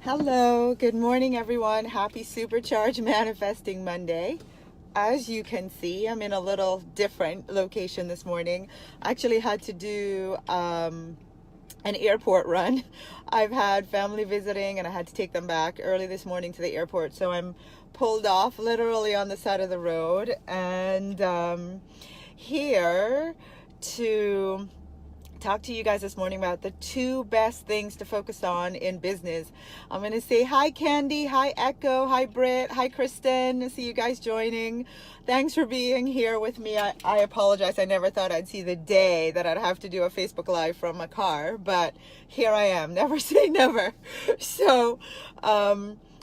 Hello, good morning, everyone. Happy Supercharged Manifesting Monday. As you can see, I'm in a little different location this morning. I actually had to do an airport run. I've had family visiting and I had to take them back early this morning to the airport. So I'm pulled off literally on the side of the road and here to talk to you guys this morning about the two best things to focus on in business. I'm going to say hi, Candy. Hi, Echo. Hi, Britt. Hi, Kristen. I see you guys joining. Thanks for being here with me. I apologize. I never thought I'd see the day that I'd have to do a Facebook Live from my car, but here I am. Never say never. So,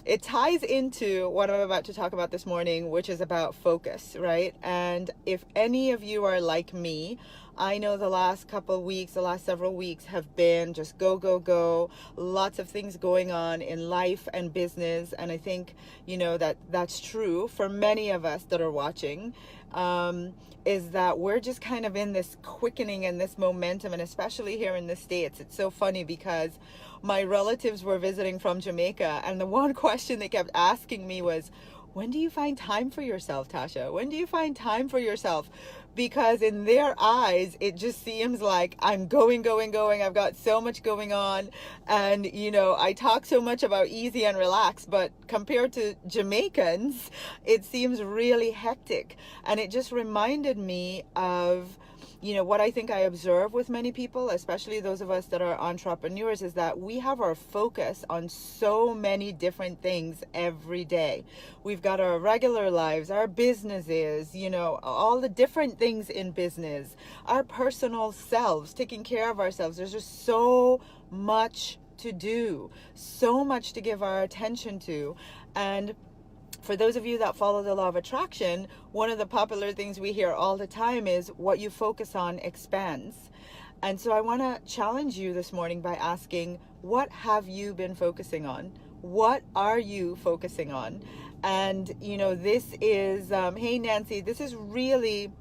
it ties into what I'm about to talk about this morning, which is about focus, right? And if any of you are like me, I know the last several weeks have been just go, go, go. Lots of things going on in life and business. And I think, that's true for many of us that are watching. Is that we're just kind of in this quickening and this momentum, and especially here in the States. It's so funny because my relatives were visiting from Jamaica, and the one question they kept asking me was, when do you find time for yourself, Tasha? When do you find time for yourself? Because in their eyes, it just seems like I'm going, going, going. I've got so much going on. And, I talk so much about easy and relaxed, but compared to Jamaicans, it seems really hectic. And it just reminded me of what I think I observe with many people, especially those of us that are entrepreneurs, is that we have our focus on so many different things every day. We've got our regular lives, our businesses, all the different things in business, our personal selves, taking care of ourselves. There's just so much to do, so much to give our attention to. And for those of you that follow the law of attraction, one of the popular things we hear all the time is what you focus on expands. And so I want to challenge you this morning by asking, what have you been focusing on? What are you focusing on? And, this is, hey, Nancy, this is really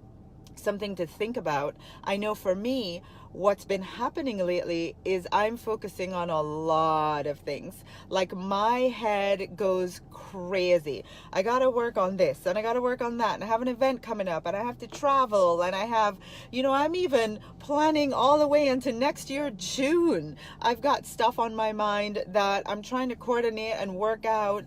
something to think about. I know for me, what's been happening lately is I'm focusing on a lot of things. Like my head goes crazy. I got to work on this and I got to work on that. And I have an event coming up and I have to travel and I have, I'm even planning all the way into next year, June. I've got stuff on my mind that I'm trying to coordinate and work out.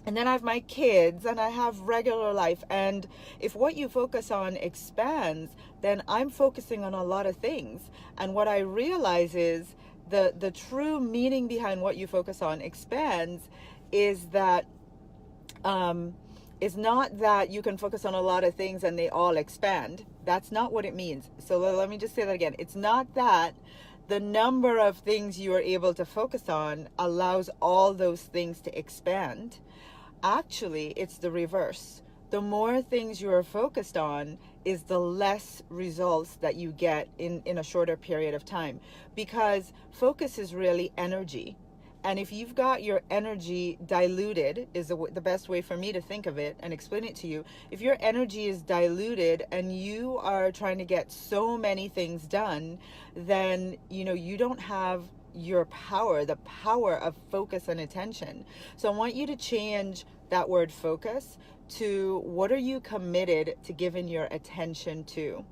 And then I have my kids and I have regular life. And if what you focus on expands, then I'm focusing on a lot of things. And what I realize is the true meaning behind what you focus on expands is that is not that you can focus on a lot of things and they all expand. That's not what it means. So let me just say that again. It's not that the number of things you are able to focus on allows all those things to expand. Actually, it's the reverse. The more things you are focused on is the less results that you get in a shorter period of time, because focus is really energy. And if you've got your energy diluted, is the best way for me to think of it and explain it to you. If your energy is diluted and you are trying to get so many things done, then, you don't have your power, the power of focus and attention. So I want you to change that word focus to what are you committed to giving your attention to?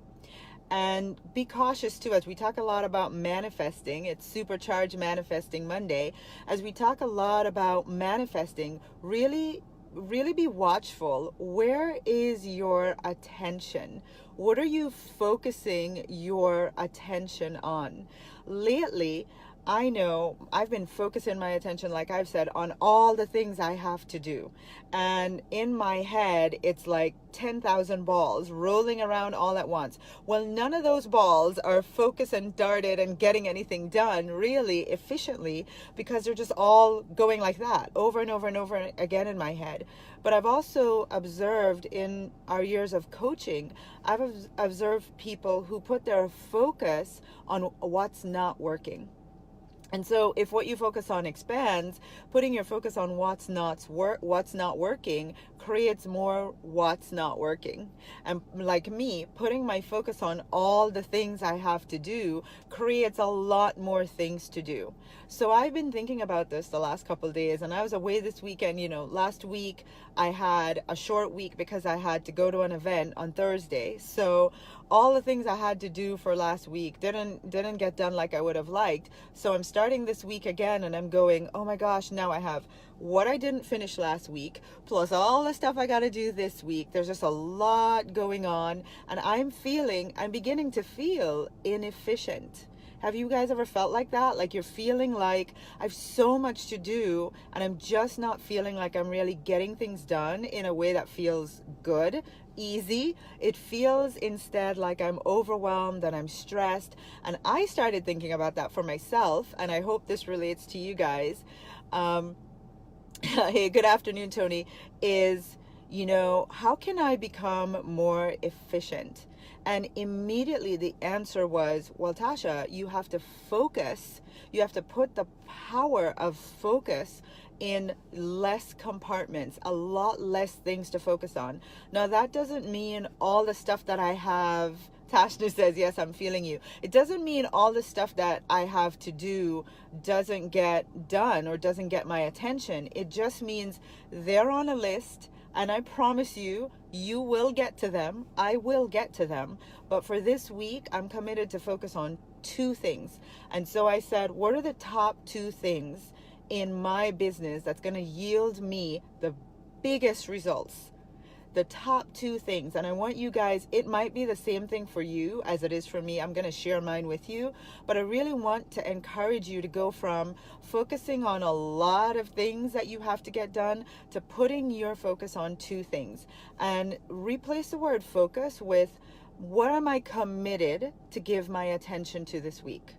And be cautious too, as we talk a lot about manifesting. It's Supercharged Manifesting Monday. As we talk a lot about manifesting, really be watchful. Where is your attention? What are you focusing your attention on? Lately, I know I've been focusing my attention, like I've said, on all the things I have to do. And in my head, it's like 10,000 balls rolling around all at once. Well, none of those balls are focused and darted and getting anything done really efficiently, because they're just all going like that over and over and over again in my head. But I've also observed in our years of coaching, I've observed people who put their focus on what's not working. And so if what you focus on expands, putting your focus on what's not working creates more what's not working. And like me, putting my focus on all the things I have to do creates a lot more things to do. So I've been thinking about this the last couple of days, and I was away this weekend. Last week I had a short week because I had to go to an event on Thursday. So all the things I had to do for last week didn't get done like I would have liked. So I'm starting this week again, and I'm going, oh my gosh, now I have what I didn't finish last week, plus all the stuff I got to do this week. There's just a lot going on, and I'm beginning to feel inefficient. Have you guys ever felt like that? Like you're feeling like I have so much to do, and I'm just not feeling like I'm really getting things done in a way that feels good, easy. It feels instead like I'm overwhelmed and I'm stressed. And I started thinking about that for myself, and I hope this relates to you guys. Hey, good afternoon, Tony. How can I become more efficient? And immediately the answer was, well, Tasha, you have to focus. You have to put the power of focus in less compartments, a lot less things to focus on. Now, that doesn't mean all the stuff that I have. Tashna says, yes, I'm feeling you. It doesn't mean all the stuff that I have to do doesn't get done or doesn't get my attention. It just means they're on a list, and I promise you, you will get to them. I will get to them. But for this week, I'm committed to focus on 2 things. And so I said, what are the top 2 things in my business that's going to yield me the biggest results? The top 2 things. And I want you guys, it might be the same thing for you as it is for me. I'm going to share mine with you, but I really want to encourage you to go from focusing on a lot of things that you have to get done to putting your focus on 2 things, and replace the word focus with, what am I committed to give my attention to this week?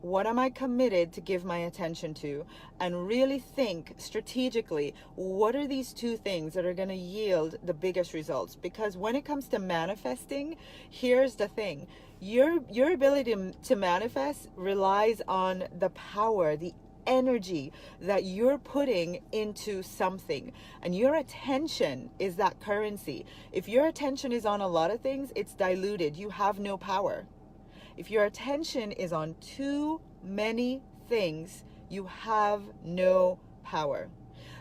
What am I committed to give my attention to? And really think strategically, what are these 2 things that are going to yield the biggest results? Because when it comes to manifesting, here's the thing. Your ability to manifest relies on the power, the energy that you're putting into something. And your attention is that currency. If your attention is on a lot of things, it's diluted. You have no power. If your attention is on too many things, you have no power.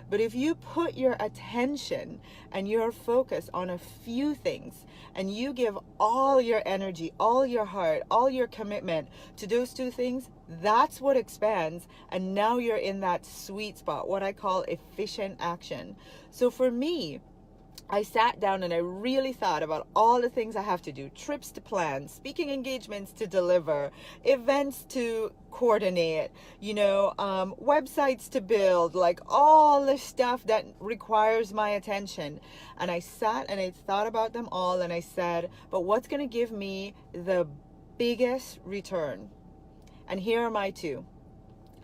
But if you put your attention and your focus on a few things, and you give all your energy, all your heart, all your commitment to those 2 things, that's what expands. And now you're in that sweet spot, what I call efficient action. So for me, I sat down and I really thought about all the things I have to do: trips to plan, speaking engagements to deliver, events to coordinate, websites to build, like all the stuff that requires my attention. And I sat and I thought about them all, and I said, but what's going to give me the biggest return? And here are my 2.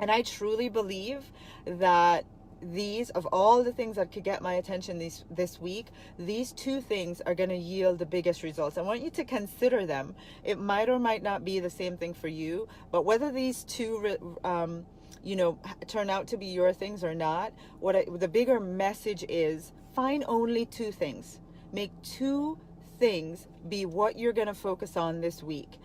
And I truly believe that these, of all the things that could get my attention this week, these 2 things are going to yield the biggest results. I want you to consider them. It might or might not be the same thing for you, but whether these 2 turn out to be your things or not, the bigger message is, find only 2 things. Make 2 things be what you're going to focus on this week.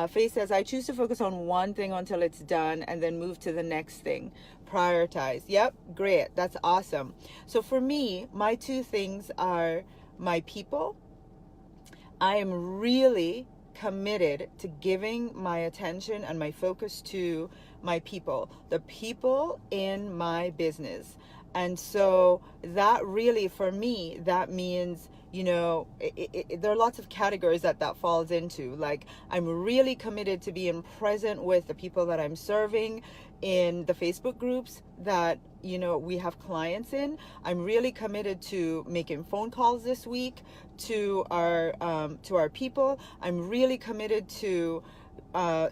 Faye says, I choose to focus on one thing until it's done and then move to the next thing. Prioritize. Yep, great. That's awesome. So for me, my 2 things are my people. I am really committed to giving my attention and my focus to my people, the people in my business. And so that really, for me, that means, there are lots of categories that falls into. Like, I'm really committed to being present with the people that I'm serving in the Facebook groups that, we have clients in. I'm really committed to making phone calls this week to our people. I'm really committed to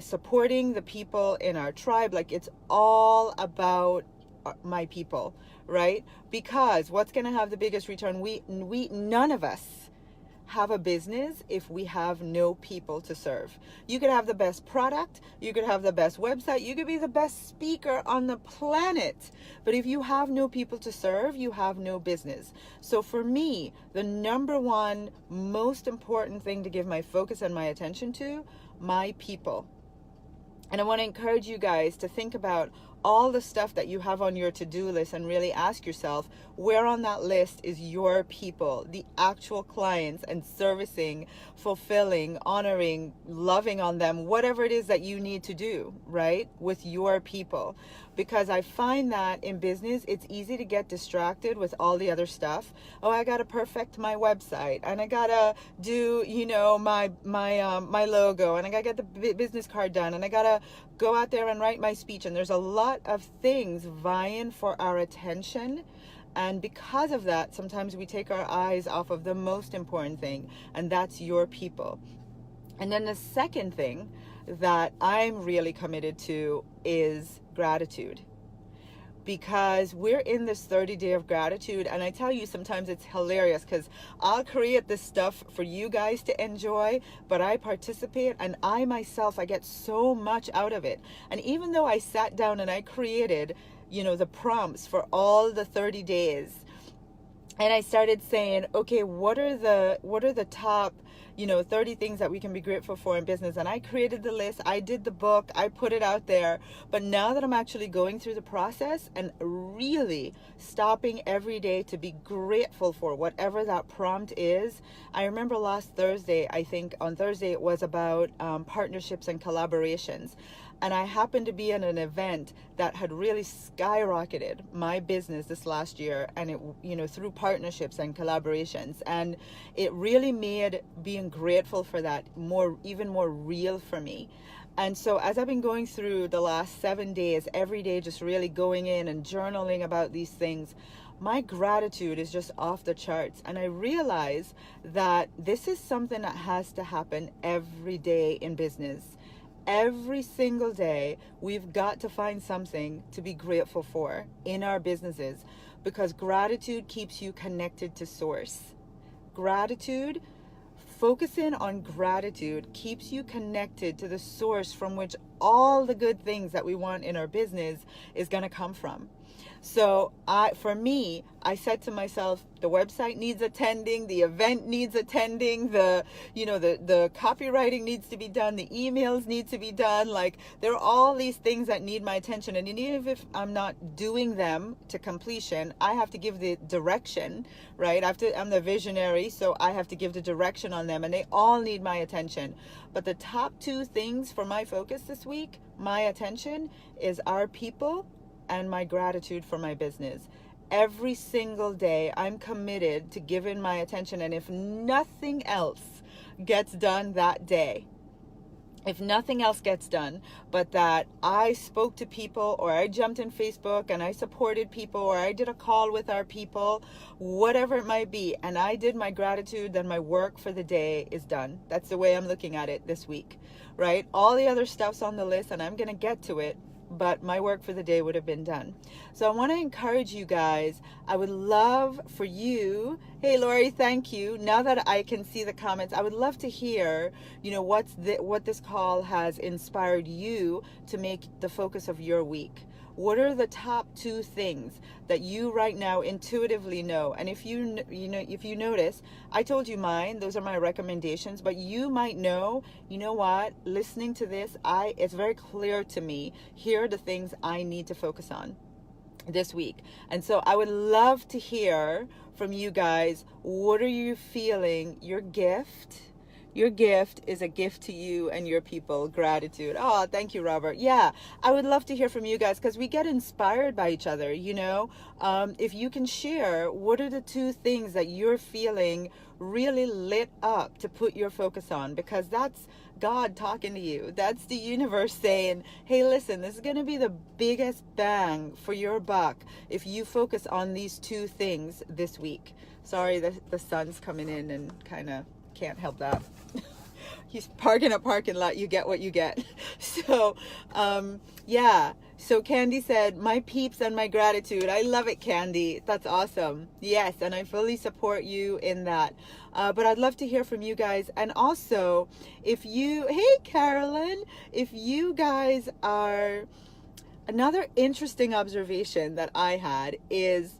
supporting the people in our tribe. Like, it's all about my people, right? Because what's going to have the biggest return? We none of us have a business if we have no people to serve. You could have the best product, you could have the best website, you could be the best speaker on the planet, but if you have no people to serve, you have no business. So for me, the number one most important thing to give my focus and my attention to, my people. And I want to encourage you guys to think about all the stuff that you have on your to-do list and really ask yourself, where on that list is your people, the actual clients, and servicing, fulfilling, honoring, loving on them, whatever it is that you need to do, right, with your people. Because I find that in business, it's easy to get distracted with all the other stuff. Oh, I gotta perfect my website, and I gotta do, my logo, and I gotta get the business card done, and I gotta go out there and write my speech. And there's a lot of things vying for our attention. And because of that, sometimes we take our eyes off of the most important thing, and that's your people. And then the second thing that I'm really committed to is gratitude. Because we're in this 30-day of gratitude, and I tell you, sometimes it's hilarious because I'll create this stuff for you guys to enjoy, but I participate, and I myself, I get so much out of it. And even though I sat down and I created, the prompts for all the 30 days, and I started saying, okay, what are the top 30 things that we can be grateful for in business. And I created the list, I did the book, I put it out there. But now that I'm actually going through the process and really stopping every day to be grateful for whatever that prompt is. I remember last Thursday, I think on Thursday, it was about partnerships and collaborations. And I happened to be in an event that had really skyrocketed my business this last year, and it, through partnerships and collaborations. And it really made being grateful for that even more real for me. And so as I've been going through the last 7 days, every day, just really going in and journaling about these things, my gratitude is just off the charts. And I realize that this is something that has to happen every day in business. Every single day, we've got to find something to be grateful for in our businesses, because gratitude keeps you connected to source. Focusing on gratitude keeps you connected to the source from which all the good things that we want in our business is going to come from. So for me, I said to myself, the website needs attending, the event needs attending, the copywriting needs to be done, the emails need to be done. Like, there are all these things that need my attention. And even if I'm not doing them to completion, I have to give the direction, right? I'm the visionary, so I have to give the direction on them, and they all need my attention. But the top two things for my focus this week, my attention, is our people and my gratitude for my business. Every single day, I'm committed to giving my attention. And if nothing else gets done that day, if nothing else gets done, but that I spoke to people, or I jumped in Facebook and I supported people, or I did a call with our people, whatever it might be, and I did my gratitude, then my work for the day is done. That's the way I'm looking at it this week, right? All the other stuff's on the list, and I'm going to get to it, but my work for the day would have been done. So I want to encourage you guys. I would love for you, hey Lori, thank you. Now that I can see the comments, I would love to hear, what this call has inspired you to make the focus of your week. What are the top two things that you right now intuitively know? And if if you notice, I told you mine, those are my recommendations, but you might know, what, listening to this, it's very clear to me, here are the things I need to focus on this week. And so I would love to hear from you guys. What are you feeling? Your gift is a gift to you and your people. Gratitude. Oh, thank you, Robert. Yeah, I would love to hear from you guys, because we get inspired by each other. If you can share, what are the two things that you're feeling really lit up to put your focus on? Because that's God talking to you. That's the universe saying, hey, listen, this is going to be the biggest bang for your buck if you focus on these two things this week. Sorry, the sun's coming in and kind of can't help that. He's parking a parking lot. You get what you get. So, yeah. So Candy said, my peeps and my gratitude. I love it, Candy. That's awesome. Yes, and I fully support you in that. But I'd love to hear from you guys. And also, if you, hey, Carolyn, if you guys are, another interesting observation that I had is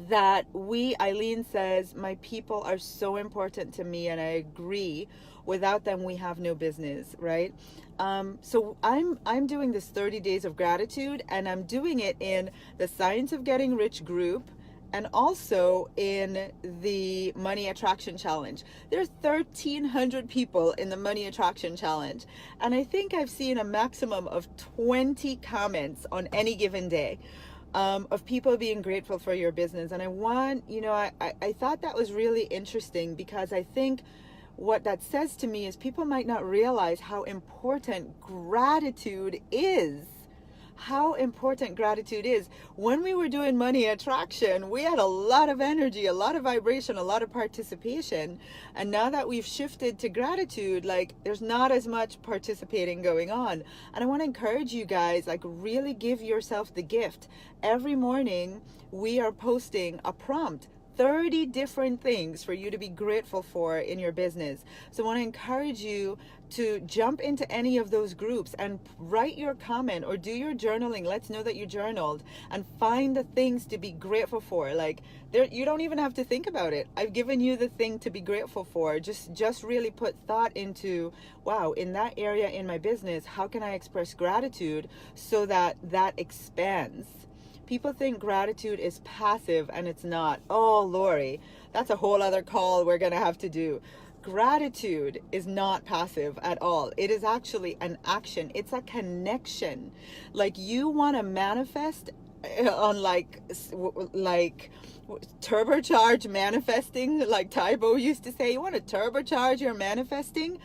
that Eileen says, my people are so important to me, and I agree. Without them, we have no business, right? So I'm doing this 30 days of gratitude, and I'm doing it in the Science of Getting Rich group, and also in the Money Attraction Challenge. There's 1,300 people in the Money Attraction Challenge, and I think I've seen a maximum of 20 comments on any given day. Of people being grateful for your business. And I want, I thought that was really interesting, because I think what that says to me is people might not realize how important gratitude is. How important gratitude is. When we were doing Money Attraction, we had a lot of energy, a lot of vibration, a lot of participation. And now that we've shifted to gratitude, like, there's not as much participating going on. And I want to encourage you guys, like, really give yourself the gift. Every morning we are posting a prompt, 30 different things for you to be grateful for in your business. So I want to encourage you to jump into any of those groups and write your comment or do your journaling. Let's know that you journaled, and find the things to be grateful for. Like, there, you don't even have to think about it. I've given you the thing to be grateful for. Just really put thought into, wow, in that area in my business, how can I express gratitude so that that expands? People think gratitude is passive, and it's not. Oh, Lori, that's a whole other call we're going to have to do. Gratitude is not passive at all. It is actually an action. It's a connection. Like, you want to manifest on like turbocharge manifesting, like Tybo used to say. You want to turbocharge your manifesting?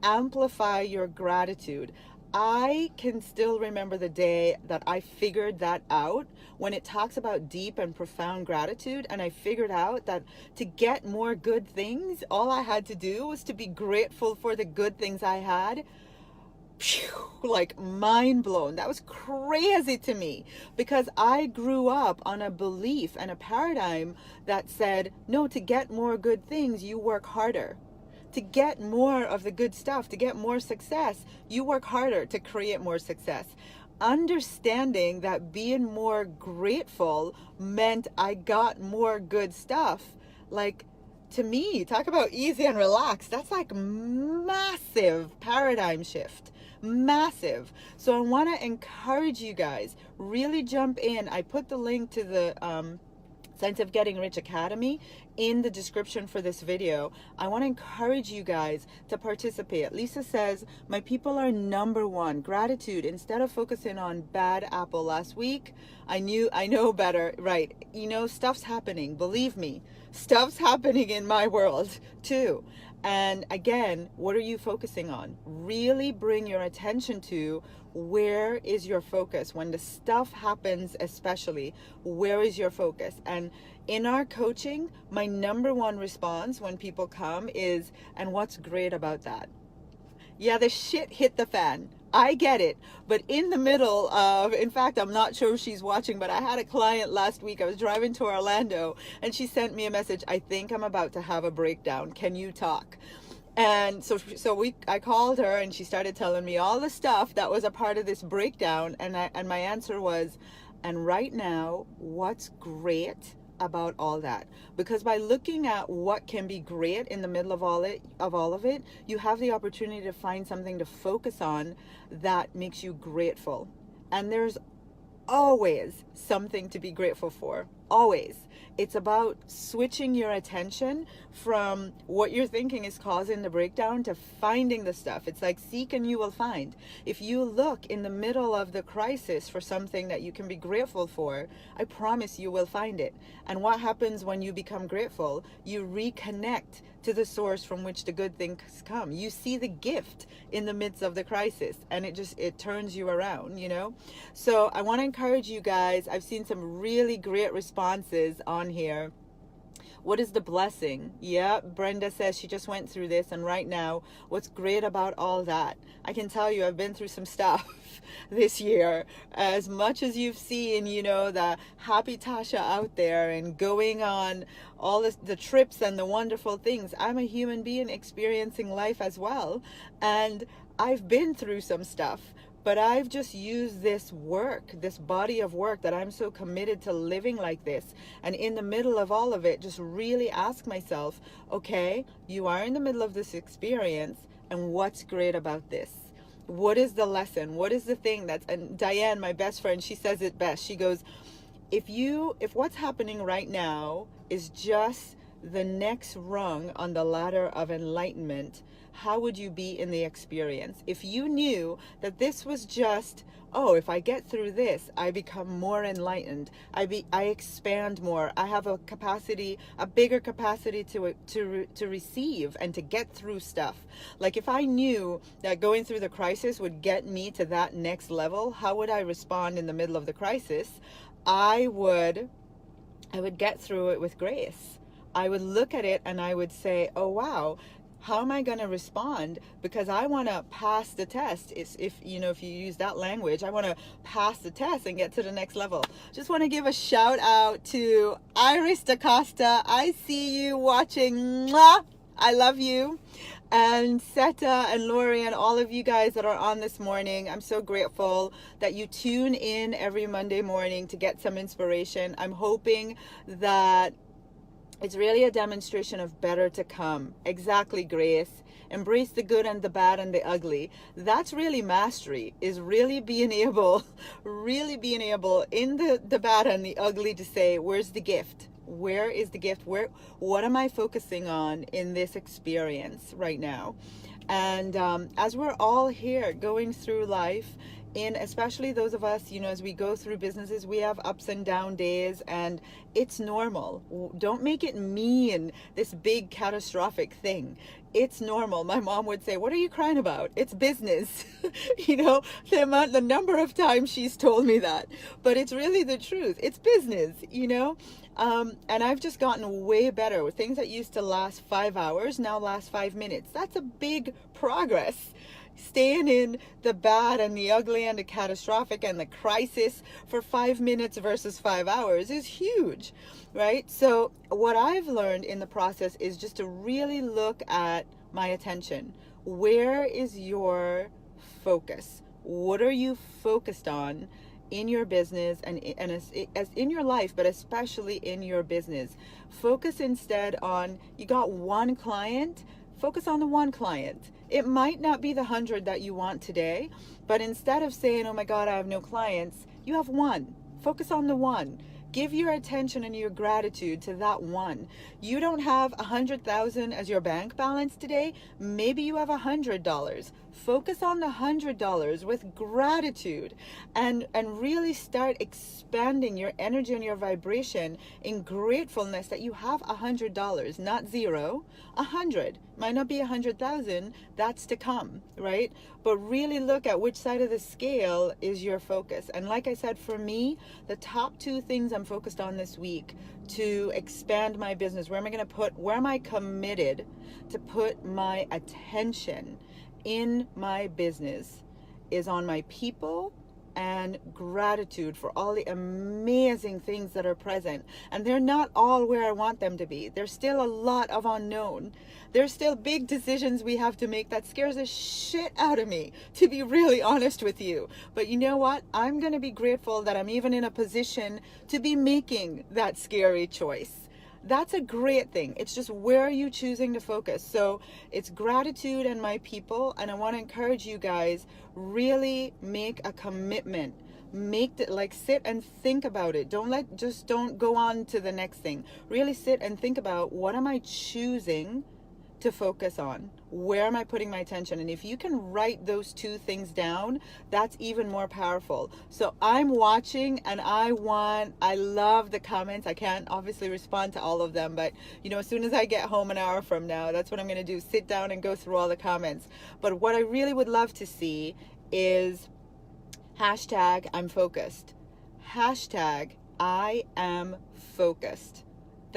Amplify your gratitude. I can still remember the day that I figured that out, when it talks about deep and profound gratitude. And I figured out that to get more good things, all I had to do was to be grateful for the good things I had. Phew, like, mind blown. That was crazy to me, because I grew up on a belief and a paradigm that said, no, to get more good things, you work harder. To get more of the good stuff, to get more success, you work harder to create more success. Understanding that being more grateful meant I got more good stuff. Like, to me, talk about easy and relaxed. That's like massive paradigm shift. Massive. So I want to encourage you guys, really jump in. I put the link to the Science of Getting Rich Academy in the description for this video. I want to encourage you guys to participate. Lisa says, my people are number one. Gratitude. Instead of focusing on bad apple last week, I know better. Right. Stuff's happening. Believe me, stuff's happening in my world too. And again, what are you focusing on? Really bring your attention to, where is your focus? When the stuff happens, especially, where is your focus? And in our coaching, my number one response when people come is, and what's great about that? Yeah, the shit hit the fan. I get it. But in the middle of, in fact, I'm not sure if she's watching, but I had a client last week. I was driving to Orlando and she sent me a message. I think I'm about to have a breakdown. Can you talk? And so I called her and she started telling me all the stuff that was a part of this breakdown. And my answer was, and right now, what's great about all that? Because by looking at what can be great in the middle of all of it, you have the opportunity to find something to focus on that makes you grateful. And there's always something to be grateful for. Always. It's about switching your attention from what you're thinking is causing the breakdown to finding the stuff. It's like, seek and you will find. If you look in the middle of the crisis for something that you can be grateful for, I promise you will find it. And what happens when you become grateful? You reconnect to the source from which the good things come. You see the gift in the midst of the crisis, and it turns you around, So I want to encourage you guys. I've seen some really great responses on here. What is the blessing? Yeah, Brenda says she just went through this, and right now, what's great about all that? I can tell you, I've been through some stuff this year. As much as you've seen, the happy Tasha out there and going on all the trips and the wonderful things, I'm a human being experiencing life as well. And I've been through some stuff. But I've just used this work, this body of work that I'm so committed to living like this. And in the middle of all of it, just really ask myself, okay, you are in the middle of this experience, and what's great about this? What is the lesson? What is the thing and Diane, my best friend, she says it best. She goes, if what's happening right now is just the next rung on the ladder of enlightenment, how would you be in the experience? If you knew that this was just, oh, if I get through this, I become more enlightened. I expand more. I have a bigger capacity to receive and to get through stuff. Like if I knew that going through the crisis would get me to that next level, how would I respond in the middle of the crisis? I would get through it with grace. I would look at it and I would say, oh, wow, how am I going to respond? Because I want to pass the test. If you use that language, I want to pass the test and get to the next level. Just want to give a shout out to Iris DaCosta. I see you watching. Mwah! I love you. And Seta and Lori and all of you guys that are on this morning, I'm so grateful that you tune in every Monday morning to get some inspiration. I'm hoping that it's really a demonstration of better to come. Exactly, Grace. Embrace the good and the bad and the ugly. That's really mastery, is really being able in the bad and the ugly to say, where's the gift? Where is the gift? What am I focusing on in this experience right now? And as we're all here going through life, especially those of us, as we go through businesses, we have ups and down days, and it's normal. Don't make it mean this big catastrophic thing. It's normal. My mom would say, what are you crying about? It's business. The number of times she's told me that, but it's really the truth. It's business, and I've just gotten way better with things that used to last 5 hours, now last 5 minutes. That's a big progress. Staying in the bad and the ugly and the catastrophic and the crisis for 5 minutes versus 5 hours is huge, right? So what I've learned in the process is just to really look at my attention. Where is your focus? What are you focused on in your business and as in your life, but especially in your business? Focus instead on, you got one client, focus on the one client. It might not be the 100 that you want today, but instead of saying, oh my God, I have no clients, you have one. Focus on the one. Give your attention and your gratitude to that one. You don't have 100,000 as your bank balance today. Maybe you have $100. Focus on the $100 with gratitude and really start expanding your energy and your vibration in gratefulness that you have $100, not zero, 100. Might not be 100,000, that's to come, right? But really look at which side of the scale is your focus. And like I said, for me, the top 2 things I'm focused on this week to expand my business, where am I committed to put my attention in my business, is on my people and gratitude for all the amazing things that are present. And they're not all where I want them to be. There's still a lot of unknown. There's still big decisions we have to make that scares the shit out of me, to be really honest with you. But you know what? I'm going to be grateful that I'm even in a position to be making that scary choice. That's a great thing. It's just, where are you choosing to focus? So it's gratitude and my people. And I want to encourage you guys, really make a commitment. Sit and think about it. Don't go on to the next thing. Really sit and think about, what am I choosing to focus on? Where am I putting my attention? And if you can write those 2 things down, that's even more powerful. So I'm watching, and I love the comments. I can't obviously respond to all of them, but as soon as I get home an hour from now, that's what I'm going to do, sit down and go through all the comments. But what I really would love to see is #I'm focused. #I am focused.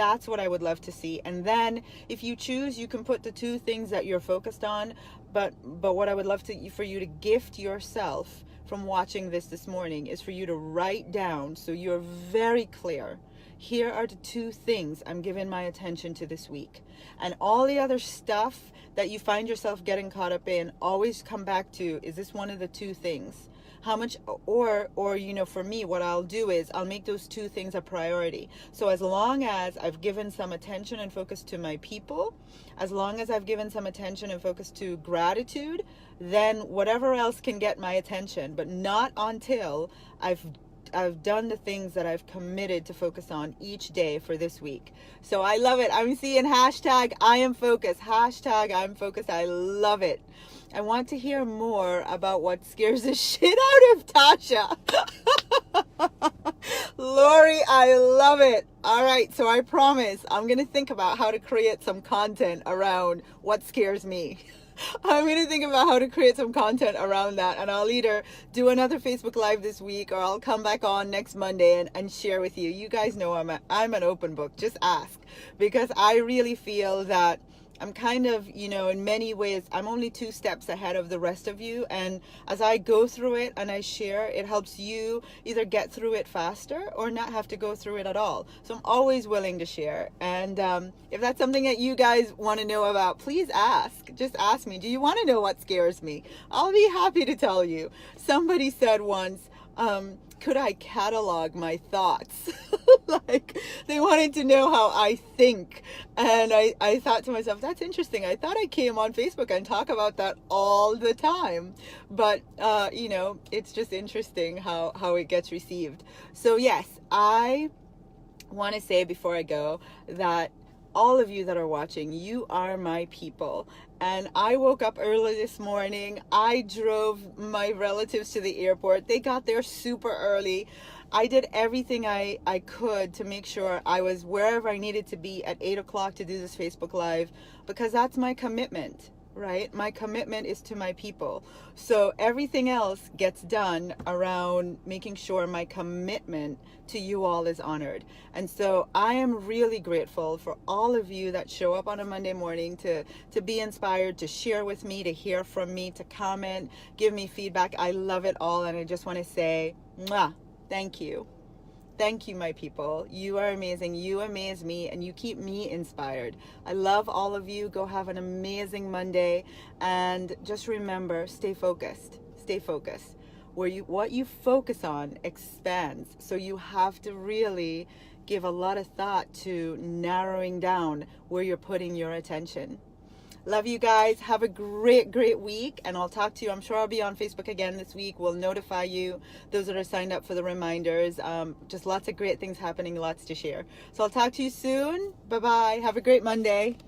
That's what I would love to see. And then if you choose, you can put the 2 things that you're focused on. But what I would love for you to gift yourself from watching this morning is for you to write down, so you're very clear. Here are the 2 things I'm giving my attention to this week. And all the other stuff that you find yourself getting caught up in, always come back to, is this one of the 2 things? How much, or for me, what I'll do is I'll make those 2 things a priority. So as long as I've given some attention and focus to my people, as long as I've given some attention and focus to gratitude, then whatever else can get my attention, but not until I've done the things that I've committed to focus on each day for this week. So I love it. I'm seeing hashtag I am focused, hashtag I'm focused. I love it. I want to hear more about what scares the shit out of Tasha. Lori, I love it. All right, so I promise I'm going to think about how to create some content around what scares me. I'm going to think about how to create some content around that, and I'll either do another Facebook Live this week, or I'll come back on next Monday and share with you. You guys know I'm an open book. Just ask, because I really feel that I'm kind of, in many ways, I'm only 2 steps ahead of the rest of you. And as I go through it and I share, it helps you either get through it faster or not have to go through it at all. So I'm always willing to share. And if that's something that you guys want to know about, please ask. Just ask me. Do you want to know what scares me? I'll be happy to tell you. Somebody said once, could I catalog my thoughts? Like, they wanted to know how I think. And I thought to myself, that's interesting. I thought I came on Facebook and talk about that all the time. But, it's just interesting how it gets received. So yes, I want to say before I go that all of you that are watching, you are my people. And I woke up early this morning. I drove my relatives to the airport. They got there super early. I did everything I could to make sure I was wherever I needed to be at 8 o'clock to do this Facebook Live, because that's my commitment, right? My commitment is to my people. So everything else gets done around making sure my commitment to you all is honored. And so I am really grateful for all of you that show up on a Monday morning to be inspired, to share with me, to hear from me, to comment, give me feedback. I love it all. And I just want to say, mwah, thank you. Thank you, my people. You are amazing. You amaze me, and you keep me inspired. I love all of you. Go have an amazing Monday. And just remember, stay focused. Stay focused. What you focus on expands. So you have to really give a lot of thought to narrowing down where you're putting your attention. Love you guys. Have a great week, and I'll talk to you. I'm sure I'll be on Facebook again this week. We'll notify you, those that are signed up for the reminders. Just lots of great things happening, lots to share. So I'll talk to you soon. Bye-bye. Have a great Monday.